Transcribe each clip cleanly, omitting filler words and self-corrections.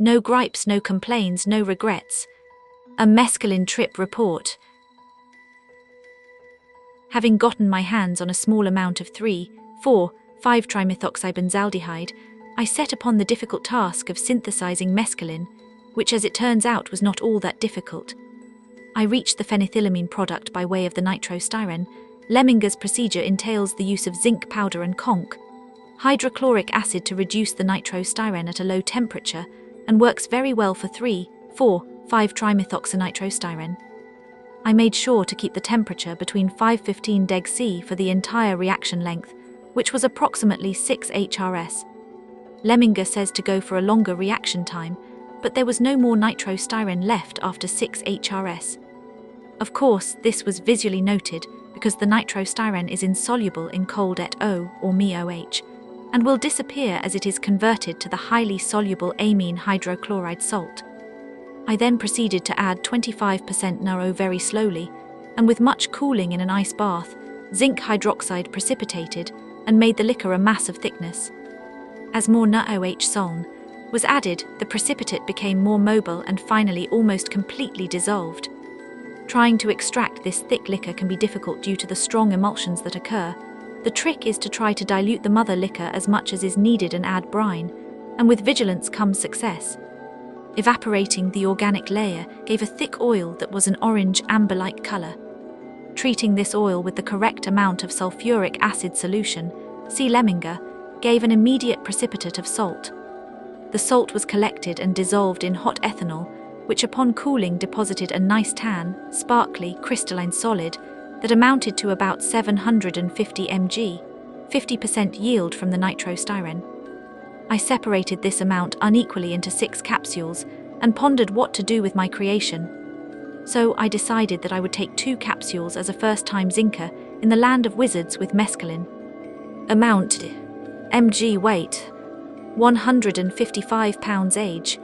No gripes, no complaints, no regrets. A mescaline trip report. Having gotten my hands on a small amount of 3, 4, 5-trimethoxybenzaldehyde, I set upon the difficult task of synthesizing mescaline, which as it turns out was not all that difficult. I reached the phenethylamine product by way of the nitrostyrene. Leminger's procedure entails the use of zinc powder and conch, hydrochloric acid to reduce the nitrostyrene at a low temperature, and works very well for 3, 4, 5-trimethoxynitrostyrene. I made sure to keep the temperature between 515 deg C for the entire reaction length, which was approximately 6 HRS. Leminger says to go for a longer reaction time, but there was no more nitrostyrene left after 6 HRS. Of course, this was visually noted because the nitrostyrene is insoluble in cold et O or MeOH, and will disappear as it is converted to the highly soluble amine hydrochloride salt. I then proceeded to add 25% NaO very slowly, and with much cooling in an ice bath, zinc hydroxide precipitated and made the liquor a mass of thickness. As more NaOH soln was added, the precipitate became more mobile and finally almost completely dissolved. Trying to extract this thick liquor can be difficult due to the strong emulsions that occur. The trick is to try to dilute the mother liquor as much as is needed and add brine, and with vigilance comes success. Evaporating the organic layer gave a thick oil that was an orange amber-like color. Treating this oil with the correct amount of sulfuric acid solution, see Leminger, gave an immediate precipitate of salt. The salt was collected and dissolved in hot ethanol, which upon cooling deposited a nice tan, sparkly, crystalline solid that amounted to about 750 mg, 50% yield from the nitrostyrene. I separated this amount unequally into 6 capsules and pondered what to do with my creation. So I decided that I would take 2 capsules as a first-time zinker in the land of wizards with mescaline. Amount: mg weight, 155 pounds age.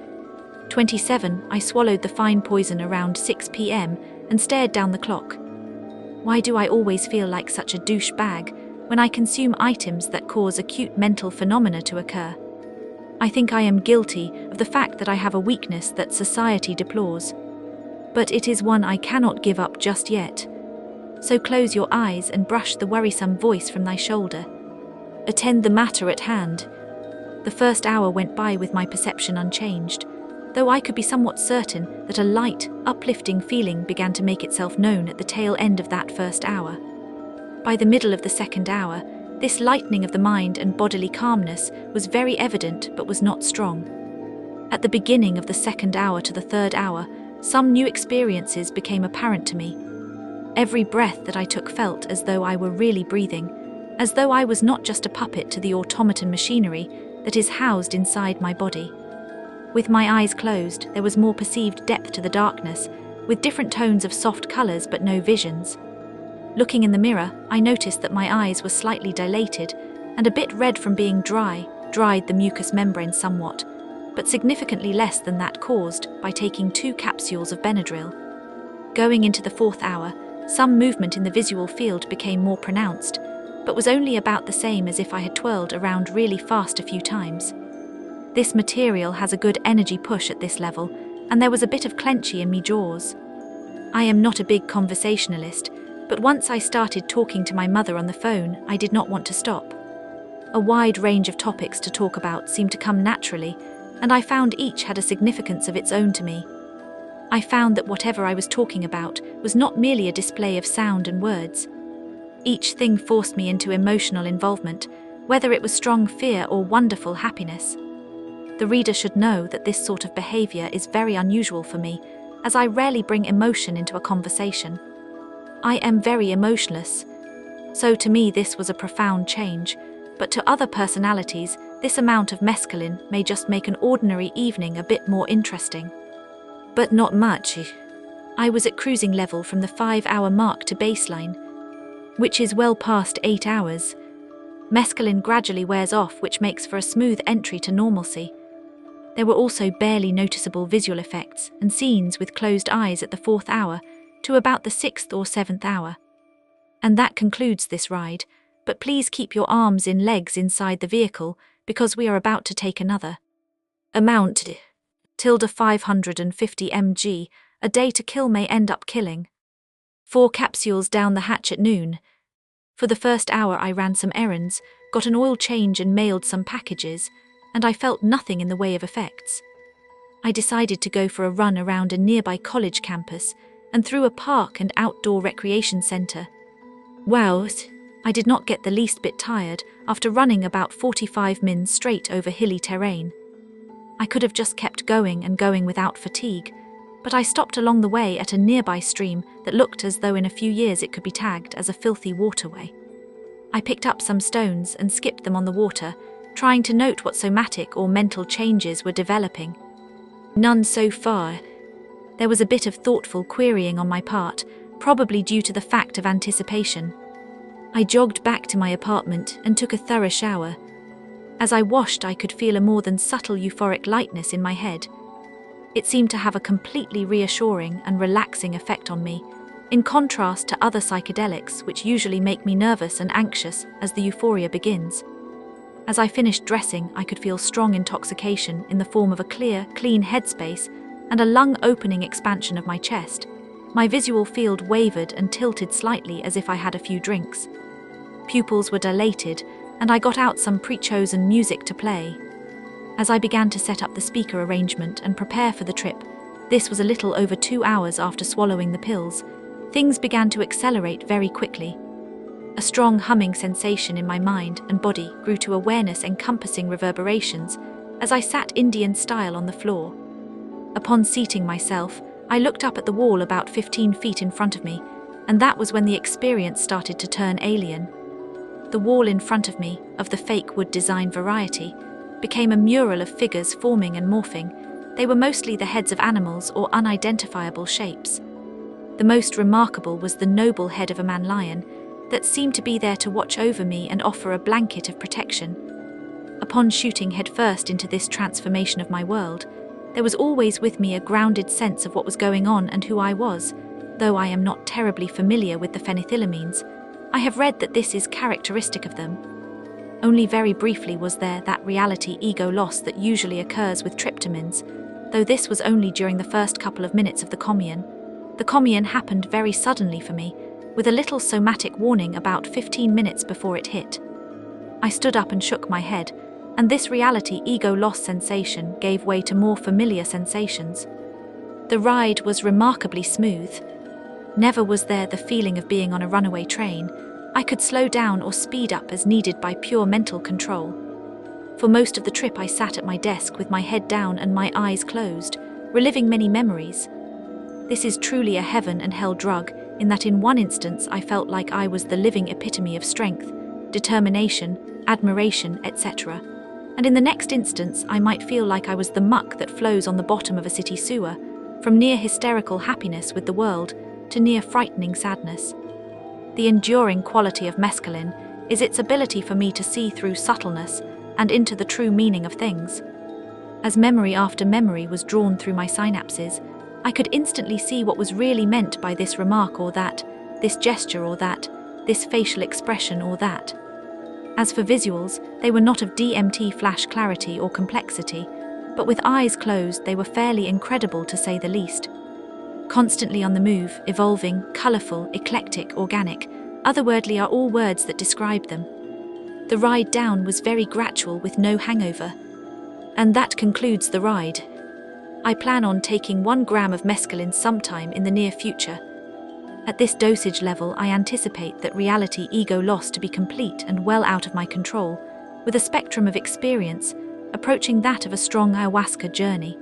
27. I swallowed the fine poison around 6 p.m. and stared down the clock. Why do I always feel like such a douchebag when I consume items that cause acute mental phenomena to occur? I think I am guilty of the fact that I have a weakness that society deplores. But it is one I cannot give up just yet. So close your eyes and brush the worrisome voice from thy shoulder. Attend the matter at hand. The first hour went by with my perception unchanged, though I could be somewhat certain that a light, uplifting feeling began to make itself known at the tail end of that first hour. By the middle of the second hour, this lightening of the mind and bodily calmness was very evident but was not strong. At the beginning of the second hour to the third hour, some new experiences became apparent to me. Every breath that I took felt as though I were really breathing, as though I was not just a puppet to the automaton machinery that is housed inside my body. With my eyes closed, there was more perceived depth to the darkness, with different tones of soft colors but no visions. Looking in the mirror, I noticed that my eyes were slightly dilated and a bit red from being dried the mucous membrane somewhat, but significantly less than that caused by taking 2 capsules of Benadryl. Going into the fourth hour, some movement in the visual field became more pronounced, but was only about the same as if I had twirled around really fast a few times. This material has a good energy push at this level, and there was a bit of clenchy in me jaws. I am not a big conversationalist, but once I started talking to my mother on the phone, I did not want to stop. A wide range of topics to talk about seemed to come naturally, and I found each had a significance of its own to me. I found that whatever I was talking about was not merely a display of sound and words. Each thing forced me into emotional involvement, whether it was strong fear or wonderful happiness. The reader should know that this sort of behavior is very unusual for me, as I rarely bring emotion into a conversation. I am very emotionless, so to me this was a profound change, but to other personalities, this amount of mescaline may just make an ordinary evening a bit more interesting. But not much. I was at cruising level from the 5-hour mark to baseline, which is well past 8 hours. Mescaline gradually wears off, which makes for a smooth entry to normalcy. There were also barely noticeable visual effects and scenes with closed eyes at the 4th hour to about the 6th or 7th hour. And that concludes this ride, but please keep your arms and legs inside the vehicle because we are about to take another. Amount tilde 550 mg, a day to kill may end up killing. 4 capsules down the hatch at noon. For the first hour I ran some errands, got an oil change and mailed some packages, and I felt nothing in the way of effects. I decided to go for a run around a nearby college campus and through a park and outdoor recreation center. Wow, I did not get the least bit tired after running about 45 min straight over hilly terrain. I could have just kept going and going without fatigue, but I stopped along the way at a nearby stream that looked as though in a few years it could be tagged as a filthy waterway. I picked up some stones and skipped them on the water, trying to note what somatic or mental changes were developing. None so far. There was a bit of thoughtful querying on my part, probably due to the fact of anticipation. I jogged back to my apartment and took a thorough shower. As I washed, I could feel a more than subtle euphoric lightness in my head. It seemed to have a completely reassuring and relaxing effect on me, in contrast to other psychedelics which usually make me nervous and anxious as the euphoria begins. As I finished dressing, I could feel strong intoxication in the form of a clear, clean headspace and a lung-opening expansion of my chest. My visual field wavered and tilted slightly as if I had a few drinks. Pupils were dilated, and I got out some pre-chosen music to play. As I began to set up the speaker arrangement and prepare for the trip, this was a little over 2 hours after swallowing the pills, things began to accelerate very quickly. A strong humming sensation in my mind and body grew to awareness encompassing reverberations as I sat Indian style on the floor. Upon seating myself, I looked up at the wall about 15 feet in front of me, and that was when the experience started to turn alien. The wall in front of me, of the fake wood design variety, became a mural of figures forming and morphing. They were mostly the heads of animals or unidentifiable shapes. The most remarkable was the noble head of a man-lion that seemed to be there to watch over me and offer a blanket of protection. Upon shooting headfirst into this transformation of my world, there was always with me a grounded sense of what was going on and who I was. Though I am not terribly familiar with the phenethylamines, I have read that this is characteristic of them. Only very briefly was there that reality ego loss that usually occurs with tryptamines, though this was only during the first couple of minutes of the commune. The commune happened very suddenly for me, with a little somatic warning about 15 minutes before it hit. I stood up and shook my head, and this reality ego loss sensation gave way to more familiar sensations. The ride was remarkably smooth. Never was there the feeling of being on a runaway train. I could slow down or speed up as needed by pure mental control. For most of the trip I sat at my desk with my head down and my eyes closed, reliving many memories. This is truly a heaven and hell drug, in that in one instance I felt like I was the living epitome of strength, determination, admiration, etc. And in the next instance I might feel like I was the muck that flows on the bottom of a city sewer, from near hysterical happiness with the world to near frightening sadness. The enduring quality of mescaline is its ability for me to see through subtleness and into the true meaning of things. As memory after memory was drawn through my synapses, I could instantly see what was really meant by this remark or that, this gesture or that, this facial expression or that. As for visuals, they were not of DMT flash clarity or complexity, but with eyes closed they were fairly incredible to say the least. Constantly on the move, evolving, colourful, eclectic, organic, otherworldly are all words that describe them. The ride down was very gradual with no hangover. And that concludes the ride. I plan on taking 1 gram of mescaline sometime in the near future. At this dosage level, I anticipate that reality ego loss to be complete and well out of my control, with a spectrum of experience approaching that of a strong ayahuasca journey.